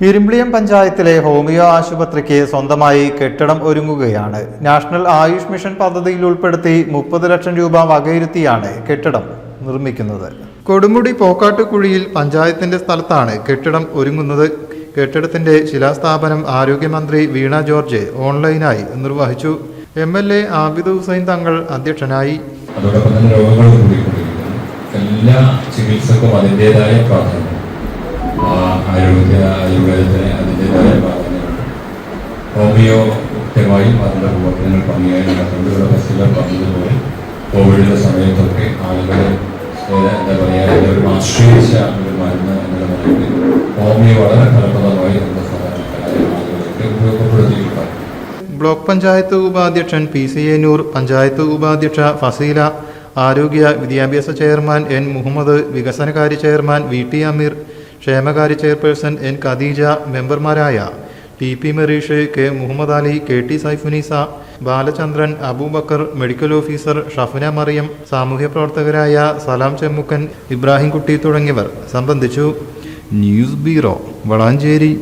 ഇരുമ്പിളിയം പഞ്ചായത്തിലെ ഹോമിയോ ആശുപത്രിക്ക് സ്വന്തമായി കെട്ടിടം ഒരുങ്ങുകയാണ്. നാഷണൽ ആയുഷ് മിഷൻ പദ്ധതിയിൽ ഉൾപ്പെടുത്തി 30 ലക്ഷം രൂപ വകയിരുത്തിയാണ് കെട്ടിടം നിർമ്മിക്കുന്നത്. കൊടുമുടി പോക്കാട്ടുകുഴിയിൽ പഞ്ചായത്തിന്റെ സ്ഥലത്താണ് കെട്ടിടം ഒരുങ്ങുന്നത്. കെട്ടിടത്തിന്റെ ശിലാസ്ഥാപനം ആരോഗ്യമന്ത്രി വീണ ജോർജ് ഓൺലൈനായി നിർവഹിച്ചു. MLA ആബിദ് ഹുസൈൻ തങ്ങൾ അധ്യക്ഷനായി. എല്ലാ ചികിത്സക്കും അതിൻ്റെതായ പ്രാധാന്യം, ആയുർവേദത്തിന് അതിൻ്റെതായ പ്രാധാന്യമുണ്ട്. ഹോമിയോ കൃത്യമായും അതിൻ്റെ പ്രവർത്തനങ്ങൾ ഭംഗിയായി നടത്തുന്നതിനുള്ള ബസ്സുകൾ പറഞ്ഞതുപോലെ കോവിഡിൻ്റെ സമയത്തൊക്കെ ആളുകൾ എന്താ പറയുക ഒരു ആശ്രയിച്ച ഒരു മരുന്ന് എന്നുള്ള നിലയിൽ ഹോമിയോ വളരെ ഫലപ്രദമായി നമ്മുടെ സാധാരണക്കാരായ ആളുകൾക്ക് ഉപയോഗപ്പെടുത്തിയിട്ടുണ്ട്. ബ്ലോക്ക് പഞ്ചായത്ത് ഉപാധ്യക്ഷൻ PC നൂർ, പഞ്ചായത്ത് ഉപാധ്യക്ഷ ഫസീല, ആരോഗ്യ വിദ്യാഭ്യാസ ചെയർമാൻ N മുഹമ്മദ്, വികസനകാര്യ ചെയർമാൻ VT അമീർ, ക്ഷേമകാര്യ ചെയർപേഴ്സൺ N ഖദീജ, മെമ്പർമാരായ TP Merish, K Muhammad Ali, KT Saifunisa, Balachandran, Abubakar, medical officer Shafna Mariyam, സാമൂഹ്യ പ്രവർത്തകരായ സലാം ചെമ്മുക്കൻ, ഇബ്രാഹിം കുട്ടി തുടങ്ങിയവർ സംബന്ധിച്ചു. News bureau, Valanchery.